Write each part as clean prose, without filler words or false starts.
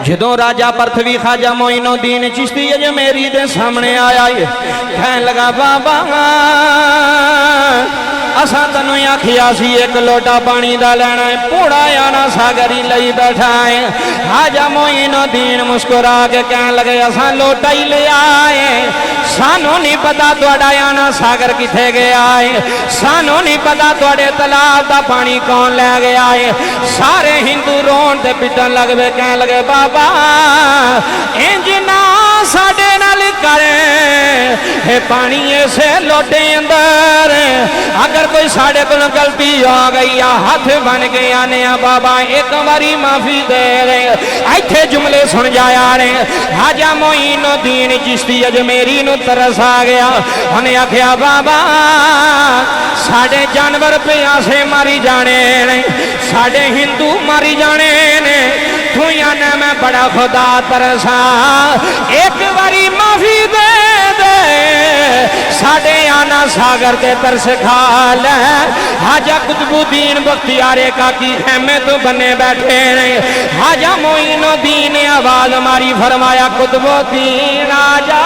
जदों राजा पृथ्वी ख्वाजा मोइनुद्दीन चिश्ती अजमेरी दे सामने आया है, कहन लगा बाबा असा तनु आखिया सी एक लोटा पानी दा लेना है, पूरा आना सागर ही लई बैठा है। ख्वाजा मोइनुद्दीन मुस्कुरा के कहन लगे असा लोटा ही ले आए, सानू नहीं पता तुहाडा आना सागर किथे गया है, सानू नहीं पता तुहाडे तलाब दा पानी कौन ले गया है। सारे हिंदू रोन ते पिटन लग पे, कहन लगे बाबा इंज ना साडे नाल करे, हे पानी ऐसे लोटे अंदर अगर कोई साढ़े को गलती हो गई या हाथ बन के आने बाबा एक बारी माफी दे रहे। इत्थे जुमले सुन जाया ने ख्वाजा मोइनुद्दीन चिश्ती अजमेरी नूं तरस आ गया। उन्हें आख्या बाबा साढ़े जानवर प्यासे मारी जाने ने, साढ़े हिंदू मारी जाने ने, तू आना मैं बड़ा खुदा तरसा, एक बारी माफी दे दे साढ़े आना सागर के तरस खा ले। ख्वाजा कुतुबुद्दीन बख्तियारे काकी खेमे तो बने बैठे ने। ख्वाजा मोइनुद्दीन ने आवाज मारी, फरमाया कुतुबुद्दीन आजा,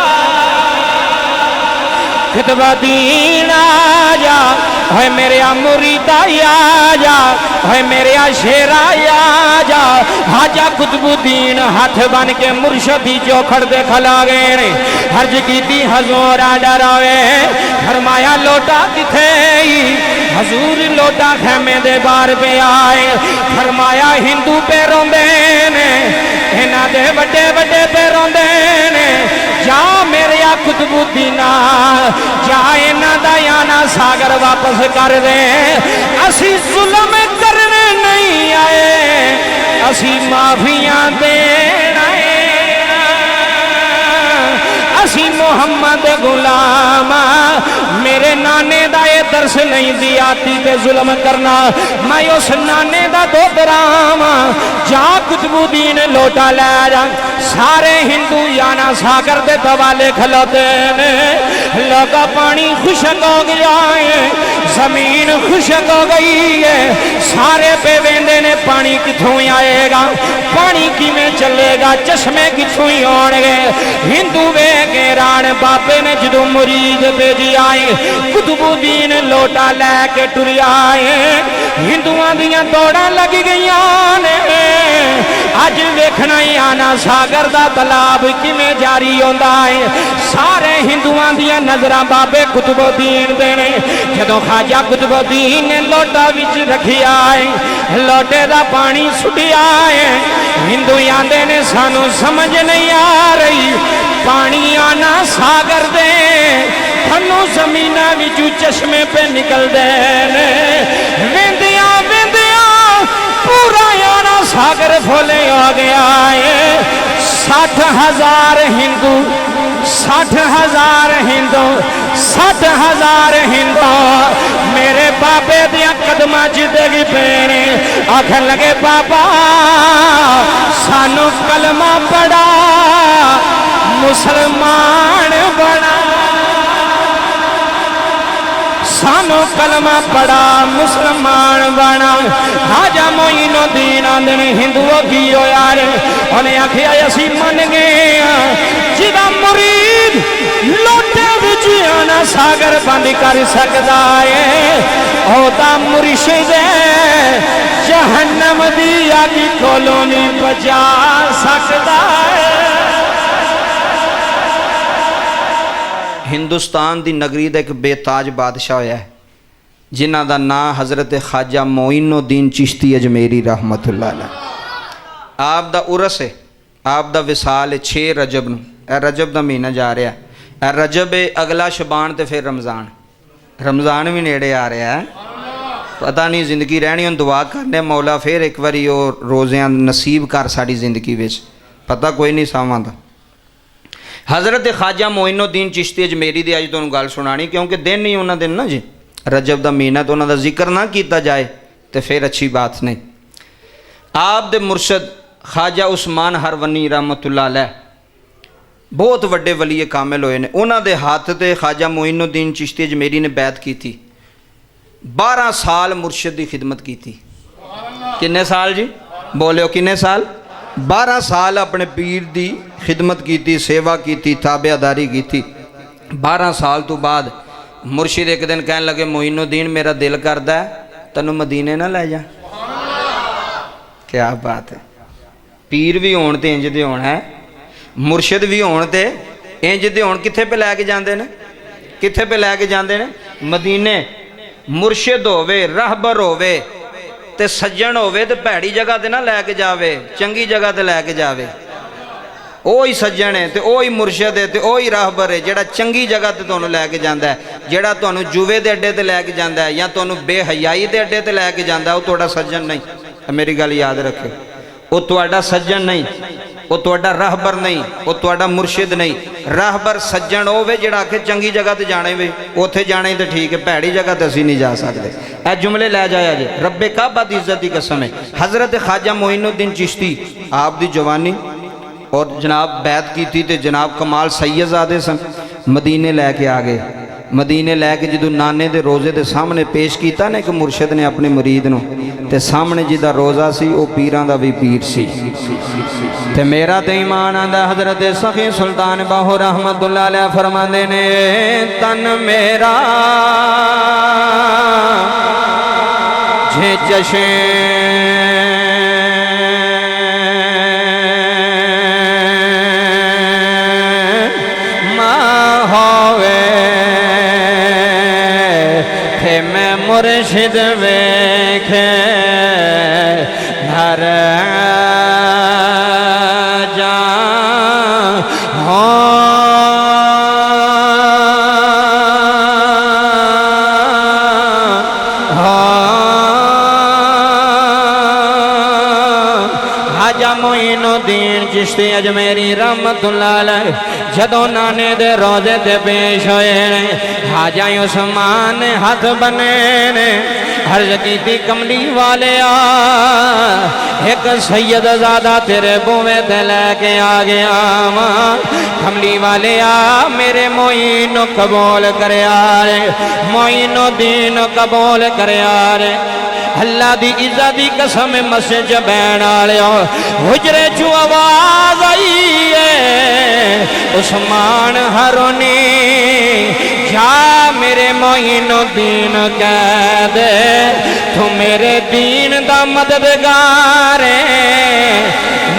कुतुबुद्दीन आजा, है मेरे मुरीदा आजा, है मेरे शेरा आजा। ख्वाजा कुतुबुद्दीन हाथ बन के मुर्शदी चौखड़ दे खला गए ने। हर्ज की हजूर आडर आवे, फरमाया लोटा किथे, हजूर लोटा खेमे दे बार पे आए। फरमाया हिंदू पे रोंदे ने, इन्हां दे वड्डे वड्डे पे रोंदे ने, जा मेरे कुतुबुद्दीना जा इन्हां दा आना सागर वापस कर दे। असी जुल्म करने नहीं आए, असी माफियां देना है, असी मुहम्मद गुलाम। मेरे नाने दा ये दर्श नहीं दियाती ते जुल्म करना, मैं उस नाने दा दोतराम। जा कुतुबुद्दीन लोटा ले जा, सारे हिंदू याना सागर दे दवाले खलोते ने। लगा पानी खुशक हो गया है, जमीन खुशक हो गई है, सारे पे वेंदे ने पानी किथों आएगा, पानी किमें चलेगा, चश्मे किथों ही होंगे। हिंदू वे के राण बाबे ने जदों मुरीद भेजी आए, कुतुबुद्दीन लोटा लैके टुर आए। हिंदुआं दियां दौड़ां लग गईयां ने, अज वेखना ही आना सागर दा तलाब किमें जारी होंदा है। सारे हिंदुआं दियां नजरां बाबे कुतुबुद्दीन दे ने। जदों ख्वाजा कुतुबुद्दीन ने लोटा विच रखिया है, लोटे दा पानी सुटिया है, हिंदू आंदे ने सानू समझ नहीं आ रही, पानी आना सागर दे खनू जमीना विचू चश्मे पे निकलदे ने। वेंदिया वेंदिया पूरा आना सागर फुले हो गया है। 60,000 हिंदू, 60,000 हिंदू, 60,000 हिंदू मेरे बाबे दिया कदमां च डिग पे। आखन लगे बाबा सानू कलमा पढ़ा मुसलमान बना, सानू कलमा पढ़ा मुसलमान बना। ख्वाजा मोइनुद्दीन आंदे ने हिंदुओं की हो यार, उन्हें आखिया असी मन गए जिदा मुरीद लोटे विच आना सागर बंद कर सकता है, ओदा मुर्शिद जहन्नम दी अग कोलों नहीं बचा सकता है। हिंदुस्तान की नगरी का एक बेताज बादशाह होया है, जिन्हां दा नाम हज़रत ख्वाजा मोइनुद्दीन चिश्ती अजमेरी रहमतुल्लाह अलैह। आप दा उरस है, आप दा विसाल है 6 रजब नूं। रजब का महीना जा रहा है, रजब है, अगला शबान तो फिर रमज़ान, रमज़ान भी नेड़े आ रहा है। पता नहीं जिंदगी रहनी, हम दुआ करने मौला फिर एक बारी वो रोज़ियां नसीब कर साड़ी जिंदगी विच, पता कोई नहीं सावां दा। हज़रत ख्वाजा मोइनुद्दीन चिश्ती अजमेरी की अज तुहानूं गल सुनानी, क्योंकि दिन ही उन्होंने दिन ना जी रजब का महीना, तो उन्होंने जिक्र ना किया जाए तो फिर अच्छी बात नहीं। आप दे मुर्शद ख्वाजा उस्मान हरवनी रहमतुल्लाह अलैह बहुत वड्डे वली कामिल होए ने। उन्होंने हाथ से ख्वाजा मोइनुद्दीन चिश्ती अजमेरी ने बैत की थी, 12 साल मुर्शद की खिदमत की थी। किन्ने साल जी बोलियो, किन्ने साल? 12 साल अपने पीर की खिदमत की, सेवा की, ताबेदारी की। 12 साल तो बाद मुर्शिद एक दिन कहन लगे, मोइनुद्दीन मेरा दिल करदा है तैनूं मदीने ना लै जा। क्या बात है। पीर भी होण ते इंज दे होण है, मुर्शिद भी होण ते इंज दे होण। कित्थे पे लैके जांदे ने, कित्थे पे लैके जांदे ने? मदीने। मुर्शिद होवे, रहबर होवे ते सज्जन होवे ते भैड़ी जगह ते ना लैके जावे, चंगी जगह ते लैके जावे। ਉਹ ਹੀ सज्जन है तो वही मुर्शद है तो वही राहबर है ਜਿਹੜਾ ਚੰਗੀ जगह ਤੇ ਤੁਹਾਨੂੰ ਲੈ ਕੇ ਜਾਂਦਾ ਹੈ। ਜਿਹੜਾ ਤੁਹਾਨੂੰ ਜੂਵੇ ਦੇ ਅੱਡੇ ਤੇ ਲੈ ਕੇ ਜਾਂਦਾ ਹੈ ਜਾਂ ਤੁਹਾਨੂੰ ਬੇਹਯਾਈ ਦੇ ਅੱਡੇ ਤੇ ਲੈ ਕੇ ਜਾਂਦਾ ਉਹ ਤੁਹਾਡਾ ਸੱਜਣ ਨਹੀਂ। ਮੇਰੀ ਗੱਲ ਯਾਦ ਰੱਖਿਓ, ਉਹ ਤੁਹਾਡਾ ਸੱਜਣ ਨਹੀਂ, ਉਹ ਤੁਹਾਡਾ ਰਾਹਬਰ ਨਹੀਂ, ਉਹ ਤੁਹਾਡਾ ਮੁਰਸ਼ਿਦ ਨਹੀਂ। ਰਾਹਬਰ ਸੱਜਣ ਹੋਵੇ ਜਿਹੜਾ ਆਖੇ ਚੰਗੀ ਜਗ੍ਹਾ ਤੇ ਜਾਣੇ ਵੇ, ਉੱਥੇ ਜਾਣੇ ਤੇ ਠੀਕ ਹੈ, ਭੈੜੀ ਜਗ੍ਹਾ ਤੇ ਅਸੀਂ ਨਹੀਂ ਜਾ ਸਕਦੇ। ਇਹ ਜੁਮਲੇ ਲੈ ਜਾਇਆ ਜੇ। ਰੱਬੇ ਕਾਬਾ ਦੀ ਇੱਜ਼ਤ ਦੀ ਕਸਮ ਹੈ। हज़रत ख्वाजा मोइनुद्दीन चिश्ती आप दी जवानी और जनाब बैत की थी, तो जनाब कमाल सैयदजादे सन, मदीने लैके आ गए। मदीने लैके जो नाने दे रोज़े के सामने पेश किया ना एक मुर्शद ने अपने मुरीद नूं, ते सामने जिदा रोज़ा सी वो पीरां दा भी पीर सी। ते मेरा तो ईमान आंदा हज़रत सखी सुल्तान बाहो रहमतुल्लाह अलैह फरमांदे ने, तन मेरा जे जशे मुर्शिद वेखे घर जा हो ख्वाजा मोइनुद्दीन चिश्ती अजमेरी रहमतुल्लाह अलैह जदों नाने दे रोज़े ते पेश होए ने, ख्वाजा उस्मान ने हाथ बने ने, अर्ज की कमली वाले एक सैयदजादा तेरे बुवे ते लैके आ गया मां। कमली वाले मेरे मोइनो कबूल करे रे, मोइनुद्दीन कबूल करे रे। अल्लाह दी इज्जत दी कसम मस्जिद च बैण वाले हुजरे चू आवाज आई है, उस्मान हरोनी जा मेरे मोइनुद्दीन कह दे तू मेरे दीन दा मददगार है,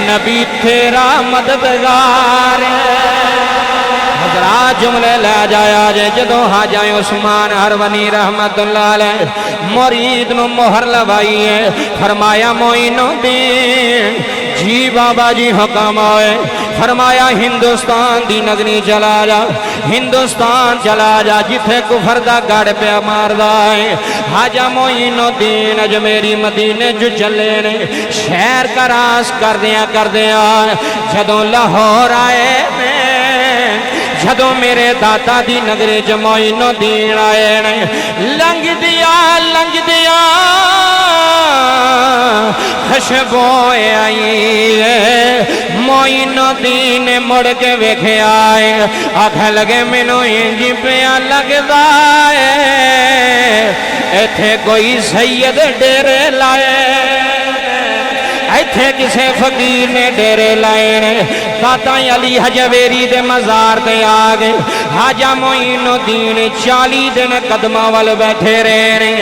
नबी तेरा मददगार है। हज़रात जुमले लै जाया जे। जदों ख्वाजा उस्मान हरवनी रहमतुल्लाह अलैह मुरीद नूं मोहर लवाई है, फरमाया मोइनुद्दीन जी बाबा जी हुक्म होए, फरमाया हिंदुस्तान दी नगरी चला जा, हिंदुस्तान चला जा जिथे कुफर दा गड़ पिया मारदा है। ख्वाजा मोइनुद्दीन अजमेरी मदीने जो चले ने, शहर का रास करदिया जदों लाहौर आए ने, जदों मेरे दाता दी नगरी च मोइनुद्दीन आए ने, लंघ दिया खुशबू आई मोइनुद्दीन मुड़ के वेख्या है, आख लगे मैनू इंज पिया लगदा है इत्थे कोई सैयद डेरे लाए, इत्थे किसे फकीर ने डेरे लाए ने। दाता अली हजवेरी दे मज़ार ते आ गए। ख्वाजा मोइनुद्दीन 40 दिन कदमां वल बैठे रहे ने,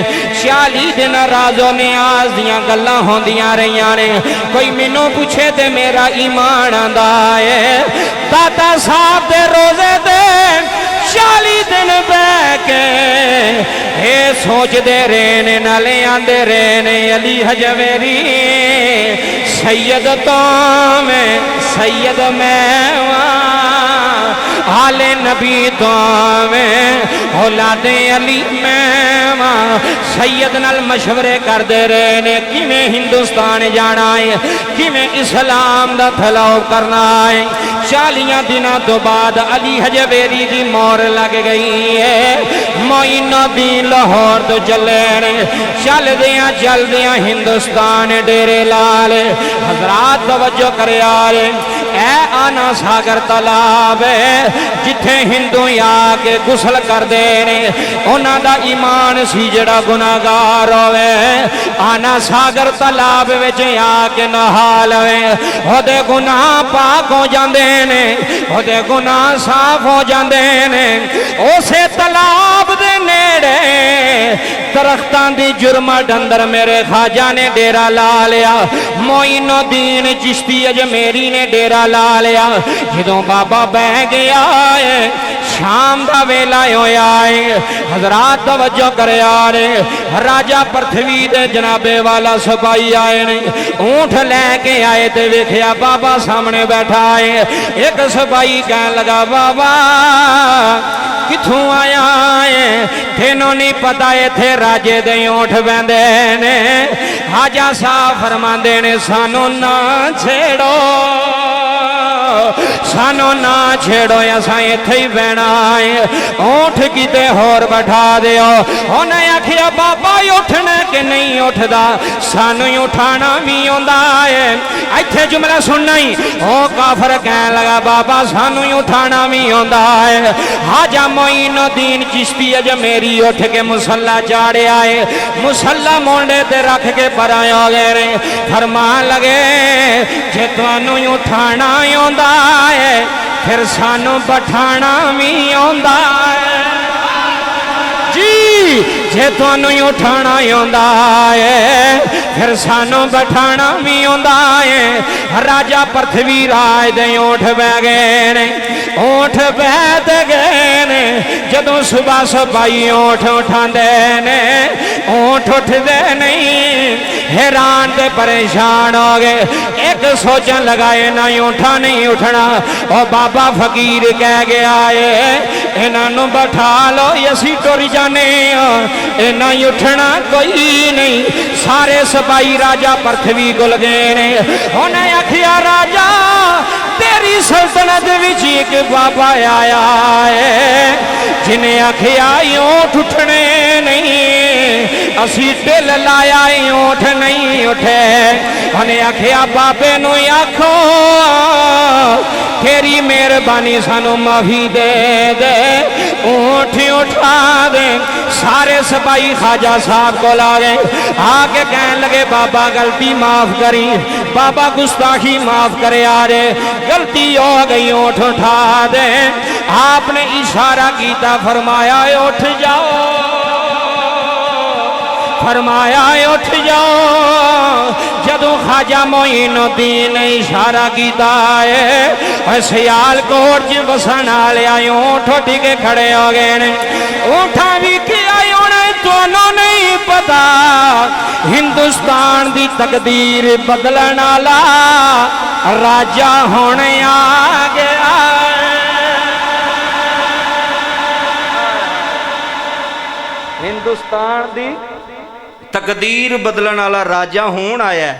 40 दिन राजो नियाज दियां गल्लां होंदियां रहियां ने। कोई मैनू पूछे ते मेरा ईमान आंदा है, दाता साहब दे रोज़े ते 40 दिन बह के ये सोचते रहे ने, नाले आंदे रहे ने अली हजवेरी सैयद तो मैं सैयद मैं आले नबी तो मैं औलादे अली मैं सैयद नाल मशवरे करते रहे ने, किवें हिंदुस्तान जाना है, किवें इस्लाम दा फैलाव करना है। 40 दिनों तो बाद अली हजवेरी की मोहर लग गई है। मोइनुद्दीन लाहौर तो चले ने, चलदियां हिंदुस्तान डेरे लाल। हज़रात तवज्जो करे ए आना सागर तलाब जिथे हिंदू आके गुसल करते ने उन्हां दा ईमान सी जिहड़ा गुनाहगार होवे आना सागर तलाब विच आके नहा लवे ओहदे गुनाह पाक हो जांदे ने ओहदे गुनाह साफ हो जांदे ने उसे तलाब दे नेड़े दरख्तां दी जुरमट अंदर मेरे ख्वाजा ने डेरा ला लिया मोइनुद्दीन चिश्ती अजमेरी ने डेरा ला लिया जदों बाबा बह गया है शाम दा वेला होया है हजरात तवज्जो करया रे राजा पृथ्वी दे जनाबे वाला सिपाही आए ने ऊंट लैके आए ते वेखिया बाबा सामने बैठा है एक सिपाही कहन लगा बाबा किथों आया है तेनों नहीं पता इत्थे राजे दे ऊंट बंदे ने हाजा साहब फरमांदे ने सानू ना छेड़ो सानू ना छेड़ो असां इत्थे ही बहना है ऊंट किते होर बैठा दिओ उन्हें आखिया बाबा उठना कि नहीं उठदा सानू ही उठाना भी आउंदा है इत्थे जुमला सुनना ही ओ काफर कहन लगा बाबा सानू ही उठाना भी आउंदा है हाजा मोइनुद्दीन चिश्ती अजमेरी उठ के मुसल्ला चाड़िया है मुसल्ला मोंडे ते रख के परा हो गए रे फरमान लगे जे तुहानू ही उठाना आउंदा है फिर सानू बठाना भी आउंदा है जी जे तुहानू ही उठाना आउंदा है फिर सानू बठाना भी आउंदा है राजा पृथ्वी राज दे ऊंट बह गए ने ऊंट बैठ गए ने जदों सुबह सिपाही ऊंट उठांदे ने ऊंट उठदे नहीं हैरान ते परेशान हो गए एक सोचन लगाए ना ऊंठा नहीं उठना और बाबा फकीर कह गया है इन्हों बैठा लो असी टुर जाने इन्ना उठना कोई नहीं सारे सिपाही राजा पृथ्वी कोल गए ने उन्हें आखिया राजा तेरी सल्तनत विच एक बाबा आया है जिन्हें आखिया ऊंट उठने नहीं असी दिल लाया ऊंट नहीं उठे उन्हें आखिया बाबे नू आखो तेरी मेहरबानी सानू माफी दे दे ऊंट उठा दे सारे सिपाही ख्वाजा साहब को ला गए आके कहने लगे बाबा गलती माफ करी बाबा गुस्ताखी माफ करे आ रे गलती हो गई ऊंट उठा दे आपने इशारा किया फरमाया उठ जाओ फरमाया उठ जाओ जदों ख्वाजा मोइनुद्दीन ने इशारा किया है सियालकोट च बसन वाले ऊंट उठ के खड़े हो गए ने ऊंठा भी क्या होना तुहानू नहीं पता हिंदुस्तान दी तकदीर बदलण वाला राजा होने आ गया हिंदुस्तान दी तकदीर बदलण वाला राजा होण आया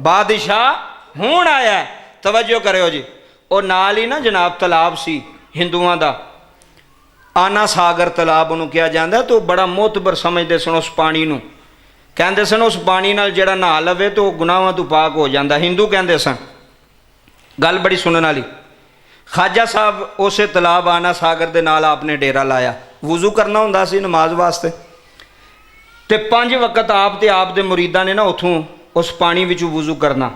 बादशाह होण आया तवज्जो करो जी और नाल ही ना जनाब तलाब सी हिंदुआं दा आना सागर तलाब उन्होंने कहा जाता तो बड़ा मोतबर समझते सन उस पानी नूं कहते सन उस पानी नाल जिहड़ा नहा लवे तो गुनाहां तो पाक हो जाता हिंदू कहते सन गल बड़ी सुनने वाली ख्वाजा साहब उस तलाब आना सागर दे नाल आपने डेरा लाया वुजू करना हुंदा सी नमाज वास्ते ते 5 वक्त आप ते आप दे मुरीदां ने ना उथों उस पानी विच वुजू करना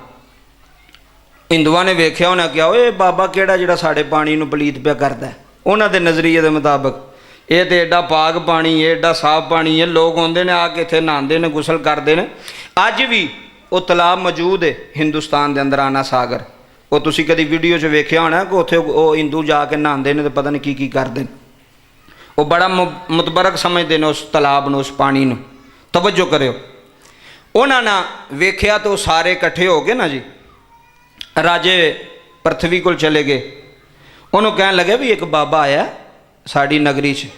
हिंदुआं ने वेख्या उन्हें क्या ओए बाबा केड़ा जिहड़ा साडे पानी नूं पलीत पिया करदा है उन्हां दे नज़रिए के मुताबिक ये तो एडा पाक पानी है एडा साफ पानी है लोग आते हैं आके इत्थे नहाते हैं गुसल करते हैं अज भी वो तलाब मौजूद है हिंदुस्तान के अंदर आना सागर वो तुसी कभी वीडियो च वेख्या होना कि उत्थे वो हिंदू जाके नहाते हैं तो पता नहीं की करते हैं वो बड़ा मुतबरक समझते हैं उस तलाब में उस पानी में तवज्जो करो उन्होंने वेख्या तो सारे इकट्ठे हो गए ना जी राजे पृथ्वी को चले गए उन्होंने कहन लगे भी एक बाबा आया साड़ी नगरी च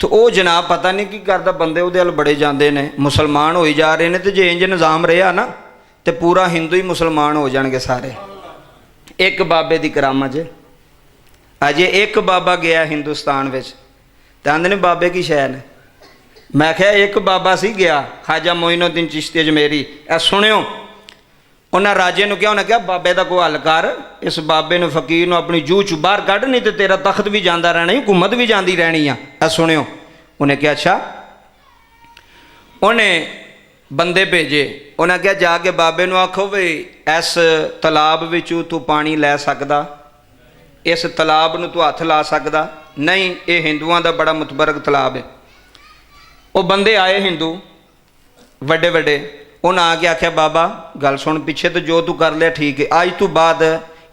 तो वो जनाब पता नहीं की करता बंदे वो हल बड़े जाते हैं मुसलमान हो जा रहे हैं तो जे इंज निज़ाम रहा ना तो पूरा हिंदू ही मुसलमान हो जाएंगे सारे एक बाबे की करामत च अजे एक बाबा गया हिंदुस्तान में तो आंदे ने बाबे की शै ने मैं क्या एक बाबा सी गया ख्वाजा मोइनुद्दीन चिश्ती अजमेरी ए सुनियो उन्हें राजे ने क्या, उन्हें क्या बाबे का कोई हल कर, इस बाबे ने फकीर ने अपनी जूह चू बाहर कढ़, नहीं तो तेरा तख्त भी जाता रहना, हुकूमत भी जाती रहनी आ। सुनियो, उन्हें क्या अच्छा, उन्हें बंदे भेजे, उन्हें क्या जाके बाबे नूं आखो भी इस तलाब विचों तू पानी लै सकदा, इस तलाब नूं तू हथ ला सकदा नहीं, ये हिंदुआं दा बड़ा मुतबरक तलाब है। वो बंदे आए हिंदू वड्डे वड्डे, उन्हें आके आख्या बाबा गल सुन, पिछे तो जो तू कर लिया ठीक है, अज तू बाद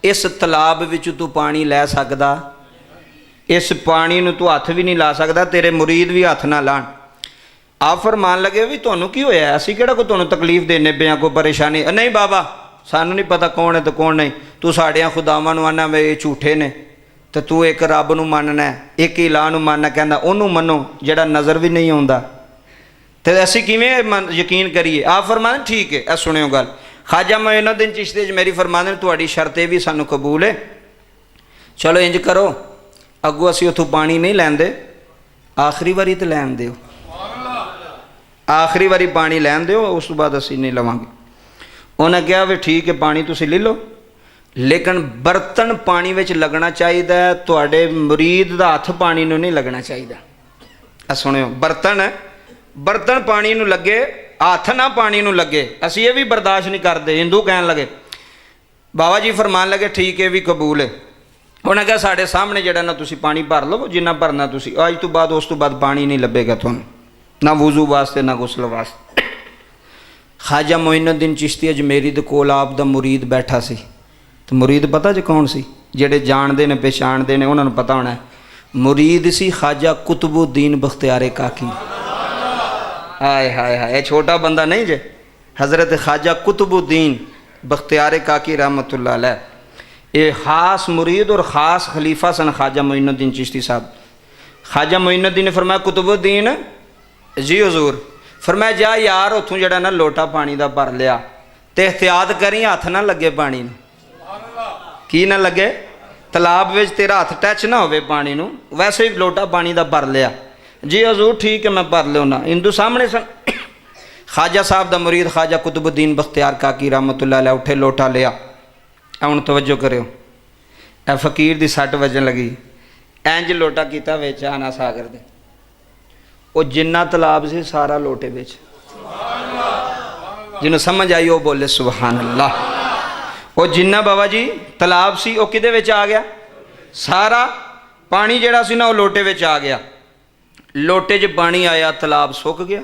इस तलाब विच तू पानी लै सकदा, इस पानी नूं तू हथ भी नहीं ला सकदा, तेरे मुरीद भी हथ ना लाण। आप फरमान लगे भी तुहानूं की होया, असीं किहड़ा कोई तुहानूं तकलीफ देने पे कोई परेशानी, नहीं बाबा सानूं नहीं पता कौन है तो कौन नहीं, तू साडियां खुदावां नूं आना वे ये झूठे ने, तो तू एक रब नूं मनना है, एक इलाह नूं मनना, कहंदा ओनूं मनो जिहड़ा नज़र भी नहीं आउंदा, तो असीं किवें यकीन करिए। आप फरमाते ठीक है। ए सुनियो गल, ख्वाजा मोइनुद्दीन चिश्ती मेरी फरमाते तुहाडी शर्त भी सानूं कबूल है, चलो इंज करो अगों असीं उत्थों पानी नहीं लैंदे, आखिरी वारी तो लैन दिओ, आखिरी वारी पानी लैन दिओ, उस तो बाद असीं नहीं लवांगे। उन्हें कहा भी ठीक है पानी तुसीं ले लो, लेकिन बर्तन पानी विच लगना चाहिए, तुहाडे मुरीद दा हथ पानी नूं नहीं लगना चाहिए। सुनियो, बर्तन पानी नूं लगे, हथ ना पानी नूं लगे, असीं ये भी बर्दाश्त नहीं करते। हिंदू कहन लगे, बाबा जी फरमान लगे ठीक है भी कबूल है। उन्हें कहा साढ़े सामने जिहड़ा ना तुसीं पानी भर लो, जिन्ना भरना तुसीं, अज तो बाद उस तो बाद पानी नहीं लभेगा तुहानूं, ना वुजू वास्ते ना गुसल वास्ते। ख्वाजा मोइनुद्दीन चिश्ती अजमेरी दे कोल आप दा मुरीद बैठा सी, तो मुरीद पता जो कौन सी, जेड़े जानते ने पहचानते ने उन्होंने पता होना है, मुरीद सी ख्वाजा कुतुबुद्दीन बख्तियार काकी। हाय हाय हाय, छोटा बंदा नहीं जे, हज़रत ख्वाजा कुतुबुद्दीन बख्तियार काकी रहमतुल्लाह अलैह, ये ख़ास मुरीद और ख़ास खलीफा सन ख्वाजा मोइनुद्दीन चिश्ती साहब। ख्वाजा मोइनुद्दीन ने फरमाया कुतुबुद्दीन जी हजूर, फरमाया जा यार उतों जड़ा ना लोटा पानी का भर लिया, तो एहतियात करी हथ ना लगे पानी नूं, की ना लगे, तलाब विच तेरा हथ टच ना होवे पानी नूं, वैसे ही लोटा पानी का भर लिया। जी हजूर ठीक है मैं भर लिया। हिंदू सामने सन। ख्वाजा साहब दा मुरीद ख्वाजा कुतुबुद्दीन बख्तियार काकी रहमतुल्लाह अलैह उठे, लोटा लिया। हुण तवज्जो करियो, ए फकीर दी सट वजन लगी, इंज लोटा किता विच आना सागर दे, वो जिन्ना तलाब से सारा लोटे विच, जिन्होंने समझ आई वो बोले सुभान अल्लाह। वो जिन्ना बाबा जी तलाब सी वो किदे विच आ गया, सारा पानी जिहड़ा सी ना वो लोटे विच आ गया। लोटे च पानी आया, तलाब सुक गया,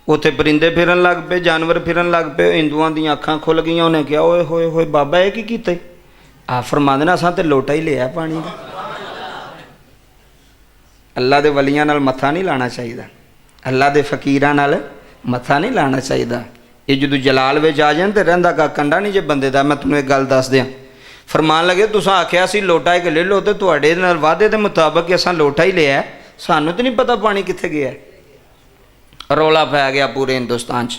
उत्थे परिंदे फिरन लग पे, जानवर फिरन लग पे, हिंदुआं दी अखां खुल गई। उन्हें कहा ओए होए होए बाबा ये की कीते? आ फरमांदे ने असां ते लोटा ही लिया पानी का। अल्लाह दे वलियां नाल मत्था नहीं लाना चाहिए, अल्लाह दे फकीरां नाल मत्था नहीं लाना चाहिए। ये जदों जलाल विच आ जान ते रहिंदा का कंडा नहीं जे बंदे दा। मैं तुहानूं एक गल दस दियां, फरमान लगे तुसां आख्या सी लोटा एक ले लो, तो तुहाडे नाल वादे दे मुताबक असां लोटा ही लिया, सानूं तो नहीं पता पानी कित्थे गया। रौला पै गया पूरे हिंदुस्तान च।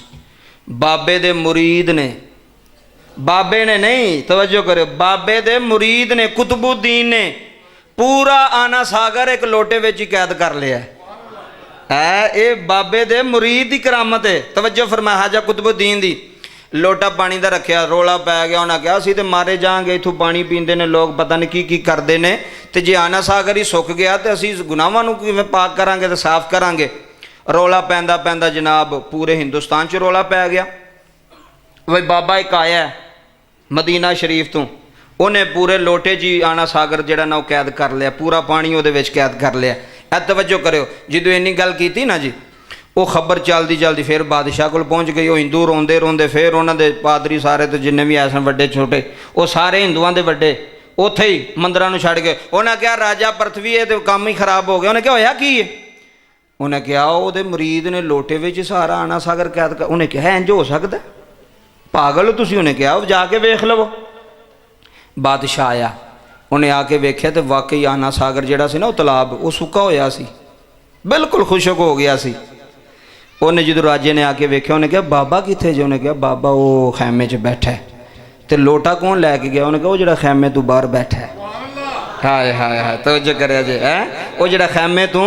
बाबे दे मुरीद ने, बाबे ने नहीं, तवज्जो करो, बाबे दे मुरीद ने कुतुबुद्दीन ने पूरा आना सागर एक लोटे विच ही कैद कर लिया है। ये बाबे दे मुरीद की करामत है। तवज्जो फरमाया, हाजा कुतुबुद्दीन दी लोटा पानी का रखा, रौला पै गया। उन्हें कहा असीं ते मारे जाएंगे, इथों पानी पींदे ने लोग, पता नहीं की करते हैं, तो जे आना सागर ही सुक गया तो असीं गुनाहां नूं किवें पाक करांगे तो साफ करांगे। रौला पैंदा पैंदा जनाब पूरे हिंदुस्तान च रौला पै गया। वही बाबा एक आया मदीना शरीफ तो, उन्हें पूरे लोटे जी आना सागर जिहड़ा ना कैद कर लिया, पूरा पानी उहदे विच कैद कर लिया। ए तवज्जो करियो, जदों इन्नी गल कीती ना जी, वो खबर चलदी चलदी फिर बादशाह कोल पहुँच गई। वो हिंदू रोंदे रोंदे फिर उन्होंने पादरी सारे तो जिन्ने भी आए सन वड्डे छोटे, वो सारे हिंदुआं दे वड्डे उत्थे ही मंदिरां नूं छड्ड गए। उन्हें कहा राजा पृथ्वी ये तो काम ही खराब हो गया। उन्हें क्या होया की है? उन्हें कहा वो मुरीद ने लोटे विच सारा आना सागर कैद कर। उन्हें कहा इंज हो सकता? पागल हो तुसीं? उन्हें कहा जाके वेख लवो। बादशाह आया, उन्हें आके वेख्या तो वाकई आना सागर जिहड़ा सी ना वो तलाब वो सुक्का होया सी, बिल्कुल खुशक हो गया सी। उन्हें जो राजे ने आके वेख्या, उन्हें कहा बाबा कित्थे जे? उन्हें कहा बाबा वो खैमे च बैठा है। तो लोटा कौन लैके गया? उन्हें कहा वो जिहड़ा खैमे तू बाहर बैठा है। हाय हाय हाय, तवज्जो करिया जे, है वो जिहड़ा खैमे तू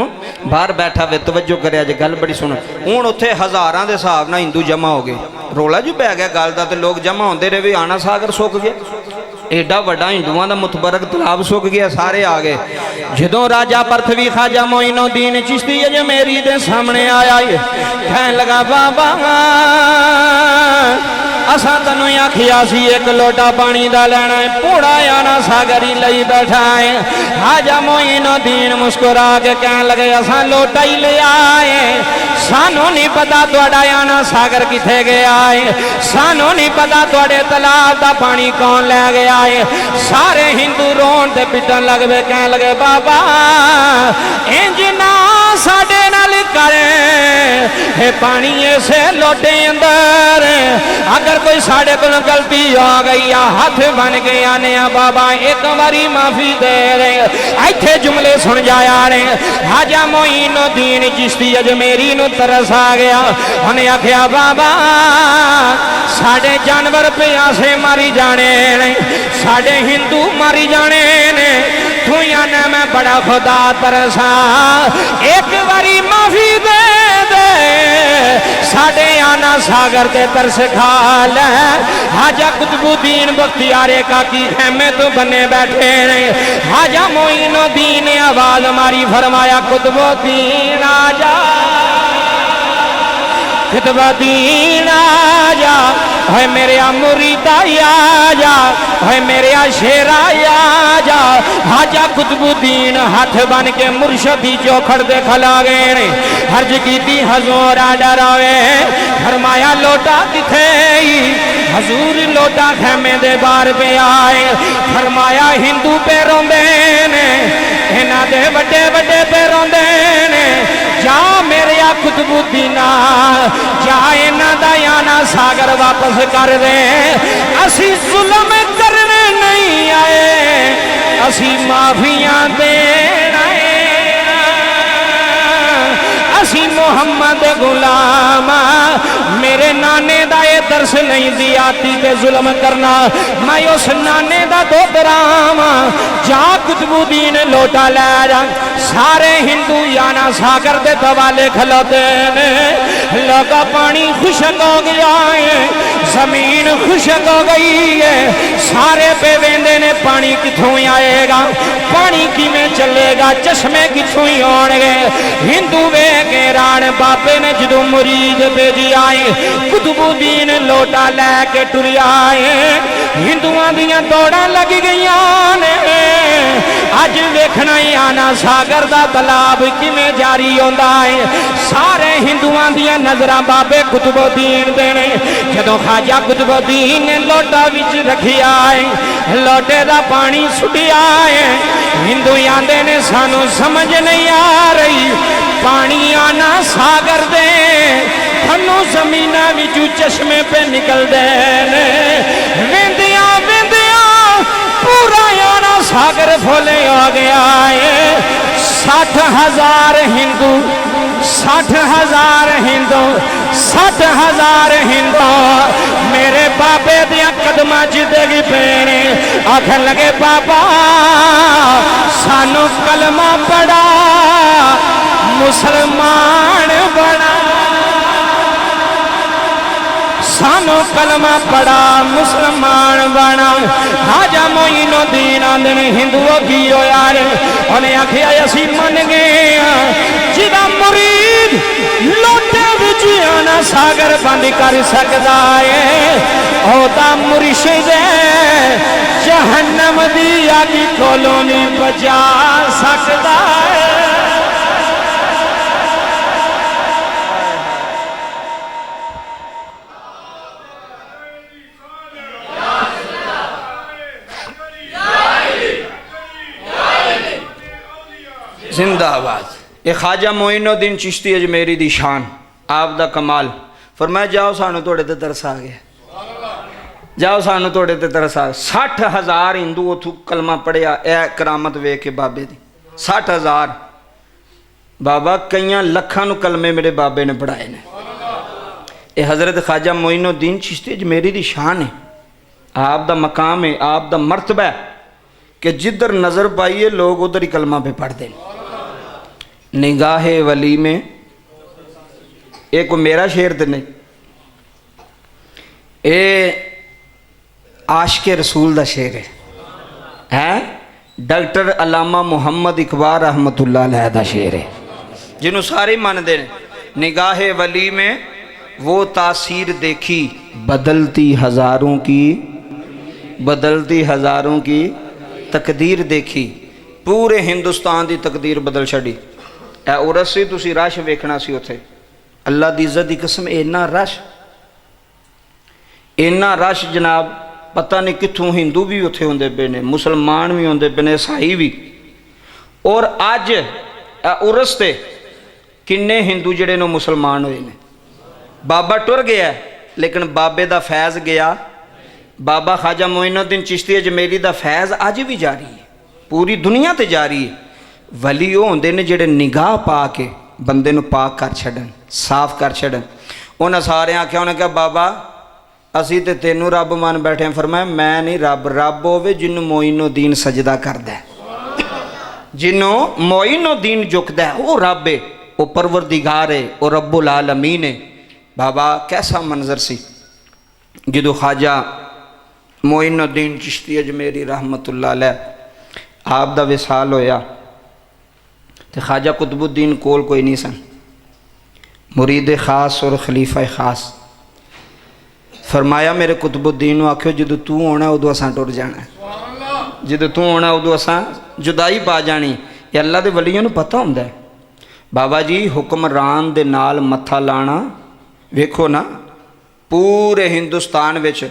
बाहर बैठा वे, तवज्जो करिया जे, गल बड़ी सुनो। हुण उत्थे हज़ारां दे हिसाब नाल हिंदू जमा हो गए। ਰੋਲਾ ਜੀ ਪੈ ਗਿਆ ਗੱਲ ਦਾ, ਤੇ ਲੋਕ ਜਮਾ ਹੁੰਦੇ ਰਹੇ ਵੀ ਆਣਾ ਸਾਗਰ ਸੁੱਕ ਗਿਆ, एडा वड्डा हिंदुओं का मुतबरक तलाब सुक गया, सारे आ गए। जदों राजा पृथ्वी ख्वाजा मोइनुद्दीन चिश्ती अजमेरी दे सामने आया है, कहन लगा बाबा असा तैनूं आखिया सी एक लोटा पानी दा लेना है, पूरा आना सागर ही लई बैठा है। ख्वाजा मोइनुद्दीन मुस्कुरा के कहन लगे असा लोटा ही ले आए, सानू नहीं पता तुहाडा आना सागर किथे गया है, सानू नहीं पता तुहाडे तलाब दा पानी कौन ले गया है। सारे हिंदू रोन ते पिटन लग पे, कहन लगे बाबा इंज ना साडे नाल करे, हे पानी ऐसे लोटे अंदर, अगर कोई साढ़े को गलती आ गई या हाथ बन के आने बाबा एक बारी माफी दे रहे। इत्थे जुमले सुन जाया रे। ख्वाजा मोइनुद्दीन चिश्ती अजमेरी नूं तरस आ गया, उन्हें आख्या बाबा साढ़े जानवर प्यासे मारी जाने ने, साढ़े हिंदू मारी जाने ने, तू आना मैं बड़ा खुदा तरसा, एक बारी माफी दे दे, साढ़े आना सागर ते तरस खा ले। ख्वाजा कुतुबुद्दीन बख्तियारे काकी खेमे तो बने बैठे ने। ख्वाजा मोइनुद्दीन ने आवाज मारी, फरमाया कुतुबुद्दीन आजा, कुतुबुद्दीन आजा, है मेरे मुरीदा आजा, है मेरे शेरा आजा। ख्वाजा कुतुबुद्दीन हाथ बन के मुर्शदी चौखड़ दे खला गए, हर्ज की हजूर आडर आवे, फरमाया लोटा किथे, हजूर लोटा खेमे दे बार पे आए, फरमाया हिंदू पे रोंदे ने, इन्हां दे बड़े बड़े पे रोंदे ने, जा मेरे कुतुबुद्दीना जा इन्हां दा आना सागर वापस कर दे, असी जुल्म करने नहीं आए, असी माफियां देण आए, असी मुहम्मद गुलाम, मेरे नाने दा ये दर्श नहीं दी आती के जुल्म करना, मैं उस नाने दा दोतराम, जा कुतुबुद्दीन लोटा ले जा। सारे हिंदू याना सागर दे दवाले खलोते ने, लगा पानी खुशक हो गया है, जमीन खुशक हो गई है, सारे पे वेंदे ने पानी किथों आएगा, पानी किमें चलेगा, चश्मे किथों ही होंगे। हिंदू वे के राण बाबे ने जदों मुरीद भेजी आए, कुतुबुद्दीन लोटा लैके टुर आए, हिंदुआं दियां दौड़ां लग गईयां ने, अज वेखना ही आना सागर दा तलाब किमें जारी होंदा है। सारे हिंदुआं दियां नजरां बाबे कुतुबुद्दीन दे ने। जदों ख्वाजा कुतुबुद्दीन ने लोटा विच रखिया है, लोटे दा पानी सुटिया है, हिंदू आंदे ने सानू समझ नहीं आ रही, पानी आना सागर दे खन्नू जमीना विचू चश्मे पे निकलदे ने, वेंदियां वेंदियां पूरा आना सागर फुले हो गया है। 60,000 हिंदू, 60,000 हिंदू, 60,000 हिंदू मेरे बाबे दिया कदमां च डिग पैने, आखन लगे बाबा सानू कलमा पढ़ा मुसलमान बना, सानू कलमा पढ़ा मुसलमान बना। ख्वाजा मोइनुद्दीन आंदे ने हिंदुओं की हो यार, उन्हें आखिया असी मन गए, जिदा मुरीद लोटे विच आना सागर बंद कर सकदा है, ओदा मुर्शिद जहन्नम दी अग कोलों नहीं बचा सकदा है। जिंदाबाद। ये ख्वाजा मोइनुद्दीन चिश्ती अजमेरी दी शान, आप दा कमाल। फरमाया जाओ सानू थोड़े ते तरस आ गया, जाओ सानू थोड़े ते तरस आ गया। 60,000 हिंदू उथों कलमा पढ़िया, ए करामत वेख के बाबे दी। 60,000 बाबा कई लखां नू कलमे मेरे बाबे ने पढ़ाए ने। ये हजरत ख्वाजा मोइनुद्दीन चिश्ती अजमेरी दी शान है, आप दा मकाम है, आप दा मर्तबा है कि जिधर नजर पाइए लोग उधर ही कलमा पे पढ़ते हैं। निगाहे वली में एक मेरा शेर तो नहीं, ਇਹ आशिक़ रसूल दा शेर है डॉक्टर अलामा मुहम्मद इकबाल रहमतुल्लाह अलैह दा शेर है जिन्हों सारे मानते हैं। निगाहे वली में वो तासीर देखी बदलती हज़ारों की तकदीर देखी। पूरे हिंदुस्तान की तकदीर बदल छड़ी। ए उरस सी तुसी रश वेखना सी उत्थे। अल्लाह दी इज्जत दी कसम इन्ना रश जनाब पता नहीं कित्थों हिंदू भी उत्थे होंदे पे ने, मुसलमान भी होंदे पे ने, ईसाई भी। और अज उरस ते किन्ने हिंदू जिहड़े ने मुसलमान होए ने। बाबा टुर गया लेकिन बाबे दा फैज़ गया। बाबा ख्वाजा मोइनुद्दीन चिश्ती अजमेरी दा फैज़ अज भी जारी है, पूरी दुनिया ते जारी है। वली वो होंदे ने जिहड़े निगाह पा के बंदे नूं पाक कर छड्डन, साफ कर छड्डन। उन्हें सारे आख्या, उन्हें कहा बाबा असी ते तेनू रब मान बैठे। फरमाया मैं नहीं रब, रब होवे जिन्नू मोइनुद्दीन सजदा करदा है, जिन्नू मोइनुद्दीन झुकदा है वो रब है, वो परवरदिगार है, वो रब्बुल आलमीन है। बाबा कैसा मंजर सी जो ख्वाजा मोइनुद्दीन चिश्ती अजमेरी रहमतुल्लाह अलैह आप दा विसाल होया तो ख्वाजा कुतुबुद्दीन कोल कोई नहीं सन, मुरीद खास और खलीफा खास। फरमाया मेरे कुतुबुद्दीन नूं आखियो जो तू आना उदों असां टुर जाना, जो तू आना उदों असां जुदाई पा जानी। ये अल्लाह दे वलियां नूं पता हुंदा है। बाबा जी हुक्मरान दे नाल मत्था लाना, वेखो ना पूरे हिंदुस्तान विच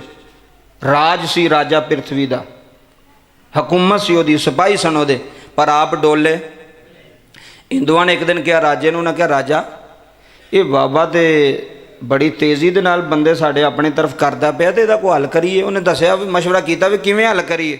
राज सी राजा पृथ्वी दा, हुकूमत सी ओदी, सिपाही सन ओदे, पर आप डोले। हिंदुआं ने एक दिन कहा राजे नूं, उन्हें कहा राजा ये बाबा तो बड़ी तेज़ी दे नाल बंदे साडे अपनी तरफ करदा पिया ते इहदा कोई हल करिए। उन्हें दस्सिया मशवरा किया भी किवें हल करिए।